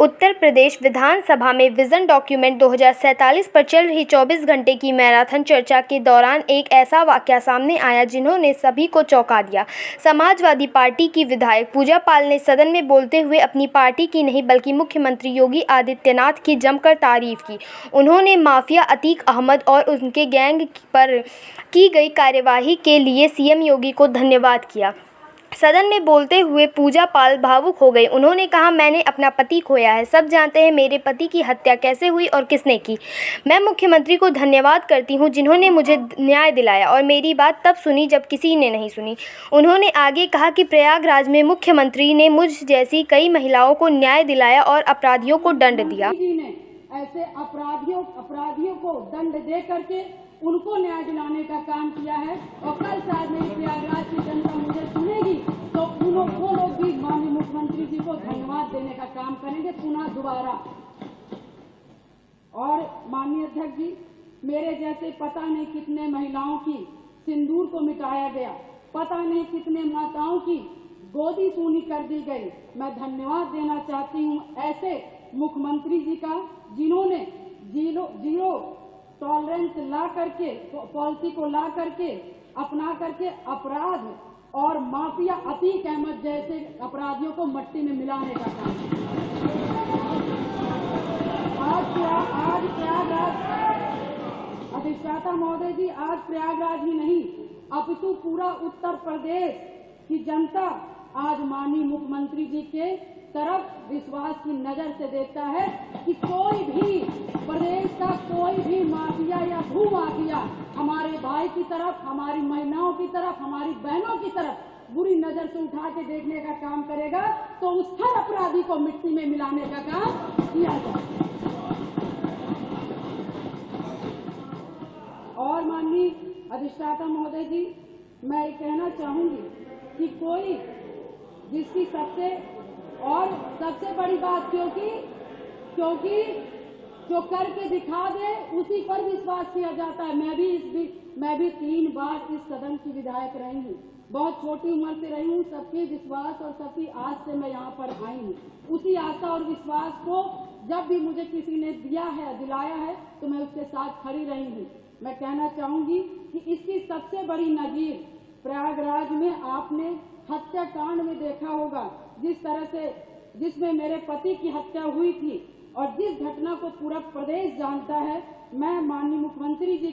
उत्तर प्रदेश विधानसभा में vision document 2047 पर चल रही 24 घंटे की मैराथन चर्चा के दौरान एक ऐसा वाकया सामने आया जिन्होंने सभी को चौंका दिया। समाजवादी पार्टी की विधायक पूजा पाल ने सदन में बोलते हुए अपनी पार्टी की नहीं बल्कि मुख्यमंत्री योगी आदित्यनाथ की जमकर तारीफ की। उन्होंने माफिया अतीक अहमद और उनके गैंग पर की गई कार्यवाही के लिए सीएम योगी को धन्यवाद किया। सदन में बोलते हुए पूजा पाल भावुक हो गई। उन्होंने कहा, मैंने अपना पति खोया है। सब जानते हैं मेरे पति की हत्या कैसे हुई और किसने की। मैं मुख्यमंत्री को धन्यवाद करती हूं जिन्होंने मुझे न्याय दिलाया और मेरी बात तब सुनी जब किसी ने नहीं सुनी। उन्होंने आगे कहा कि प्रयागराज में मुख्यमंत्री ने मुझ जैसी कई महिलाओं को न्याय दिलाया और अपराधियों को दंड दिया। ऐसे अपराधियों को दंड दे करके उनको न्याय दिलाने का काम किया है और कल शायद मेरी प्रयागराज की जनता मुझे सुनेगी तो वो लोग भी माननीय मुख्यमंत्री जी को धन्यवाद देने का काम करेंगे पुनः दोबारा। और माननीय अध्यक्ष जी, मेरे जैसे पता नहीं कितने महिलाओं की सिंदूर को मिटाया गया, पता नहीं कितने माताओं की गोदी सूनी कर दी गई। मैं धन्यवाद देना चाहती हूँ ऐसे मुख्यमंत्री जी का जिन्होंने जीरो टॉलरेंस ला करके पॉलिसी को ला करके अपना करके अपराध और माफिया अतीक अहमद जैसे अपराधियों को मट्टी में मिलाने का काम। आज प्रयागराज अधिष्ठाता महोदय जी, आज प्रयागराज ही नहीं अपितु पूरा उत्तर प्रदेश की जनता आज माननीय मुख्यमंत्री जी के तरफ विश्वास की नजर से देखता है कि कोई भी प्रदेश का कोई भी माफिया या भू माफिया हमारे भाई की तरफ, हमारी महिलाओं की तरफ, हमारी बहनों की तरफ बुरी नजर से उठा के देखने का काम करेगा तो उस हर अपराधी को मिट्टी में मिलाने का काम किया जाए। और माननीय अधिष्ठाता महोदय जी, मैं ये कहना चाहूंगी कि कोई जिसकी सबसे बड़ी बात क्योंकि जो करके दिखा दे उसी पर विश्वास किया जाता है। मैं भी 3 बार इस सदन की विधायक रही हूँ, बहुत छोटी उम्र से रही हूँ। सबके विश्वास और सबकी आस से मैं यहाँ पर आई हूँ। उसी आशा और विश्वास को जब भी मुझे किसी ने दिलाया है तो मैं उसके साथ खड़ी रही हूँ। मैं कहना चाहूंगी कि इसकी सबसे बड़ी नजीर प्रयागराज में आपने हत्याकांड में देखा होगा, जिसमें मेरे पति की हत्या हुई थी और जिस घटना को पूरा प्रदेश जानता है। मैं माननीय मुख्यमंत्री जी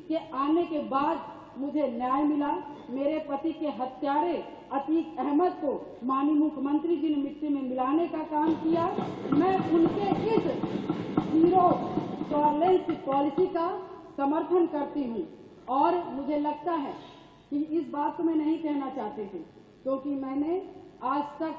के आने के बाद मुझे न्याय मिला। मेरे पति के हत्यारे अतीक अहमद को माननीय मुख्यमंत्री जी ने मिट्टी में मिलाने का काम किया। मैं उनके इस जीरो टॉलरेंस पॉलिसी का समर्थन करती हूँ और मुझे लगता है कि इस बात को मैं नहीं कहना चाहती थी क्योंकि मैंने आज तक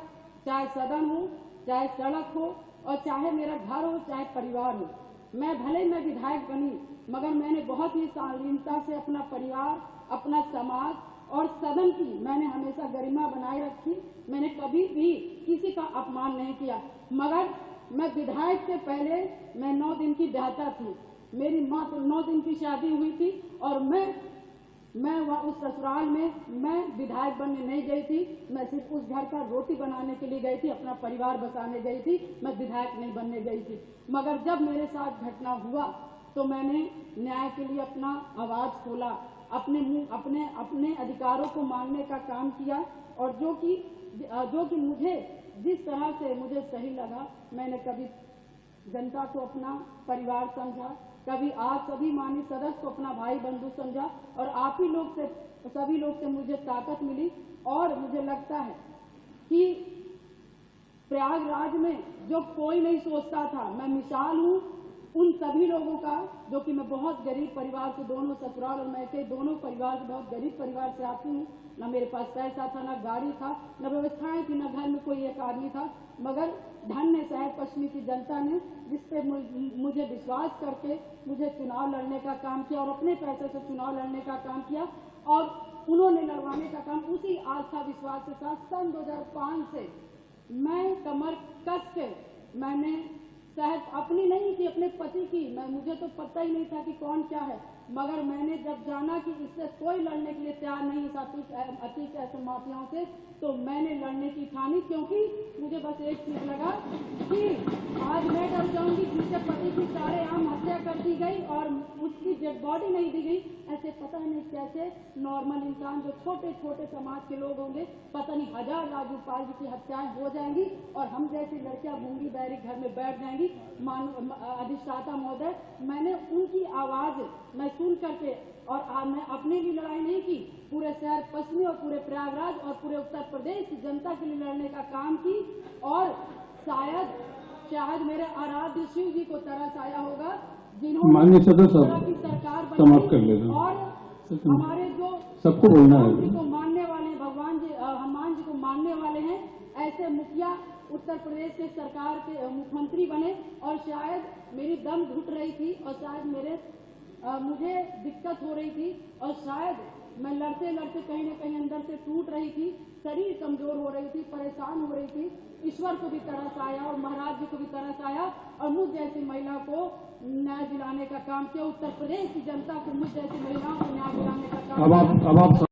चाहे सदन हो, चाहे सड़क हो और चाहे मेरा घर हो, चाहे परिवार हो, मैं विधायक बनी मगर मैंने बहुत ही शालीनता से अपना परिवार, अपना समाज और सदन की मैंने हमेशा गरिमा बनाए रखी। मैंने कभी भी किसी का अपमान नहीं किया। मगर मैं विधायक से पहले मैं 9 दिन की ब्याहता थी। मेरी माँ तो 9 दिन की शादी हुई थी और मैं वहाँ उस ससुराल में मैं विधायक बनने नहीं गई थी। मैं सिर्फ उस घर का रोटी बनाने के लिए गई थी, अपना परिवार बसाने गई थी। मैं विधायक नहीं बनने गई थी। मगर जब मेरे साथ घटना हुआ तो मैंने न्याय के लिए अपना आवाज खोला, अपने अधिकारों को मांगने का काम किया और जो कि मुझे जिस तरह से मुझे सही लगा, मैंने कभी जनता को अपना परिवार समझा, कभी आप सभी माननीय सदस्य को अपना भाई बंधु समझा और आप ही लोग से, सभी लोग से मुझे ताकत मिली। और मुझे लगता है कि प्रयागराज में जो कोई नहीं सोचता था, मैं मिसाल हूँ उन सभी लोगों का जो कि मैं बहुत गरीब परिवार से, दोनों ससुराल और मैके दोनों परिवार से, बहुत गरीब परिवार से आती हूँ। न मेरे पास पैसा था, न गाड़ी था, न व्यवस्थाएं थी, न घर में कोई एक आदमी था। मगर धन्य शहर पश्चिमी की जनता ने जिस पे मुझे विश्वास करके मुझे चुनाव लड़ने का काम किया और अपने पैसे से चुनाव लड़ने का काम किया और उन्होंने लड़वाने का काम उसी आस्था विश्वास के साथ सन 2005 से मैं कमर कस के मैंने शायद अपनी नहीं कि अपने पति की, मुझे तो पता ही नहीं था कि कौन क्या है, मगर मैंने जब जाना कि इससे कोई लड़ने के लिए तैयार नहीं है अतीक ऐसे माफियाओं से, तो मैंने लड़ने की ठानी, क्योंकि मुझे बस एक चीज लगा कि आज मैं डर जाऊंगी जिसके पति की सारेआम हत्या कर दी गई और उसकी डेड बॉडी नहीं दी गई। ऐसे पता नहीं कैसे नॉर्मल इंसान जो छोटे छोटे समाज के लोग होंगे, पता नहीं हजार राजू पाल जी की हत्याएं हो जाएंगी और हम जैसी लड़कियां गूंगी बहरी घर में बैठ जाएंगी। अधिष्ठाता महोदय, मैंने उनकी आवाज मैं सुन करके और मैं अपने लिए लड़ाई नहीं की, पूरे शहर पश्चिमी और पूरे प्रयागराज और पूरे उत्तर प्रदेश की जनता के लिए लड़ने का काम की। और शायद मेरे आराध्य शिव जी को तरस आया होगा जिन्होंने माननीय सदस्य की सरकार समाप्त कर लेना और हमारे जो सबको बोलना है जी को मानने वाले भगवान जी हनुमान जी को मानने वाले हैं, ऐसे मुखिया उत्तर प्रदेश के सरकार के मुख्यमंत्री बने। और शायद मेरी दम घुट रही थी और शायद मुझे दिक्कत हो रही थी और शायद मैं लड़ते लड़ते कहीं न कहीं अंदर से टूट रही थी, शरीर कमजोर हो रही थी, परेशान हो रही थी। ईश्वर को भी तरस आया और महाराज जी को भी तरस आया और मुझ जैसी महिला को न्याय दिलाने का काम किया। उत्तर प्रदेश की जनता को मुझ जैसी महिलाओं को न्याय दिलाने का काम अब आप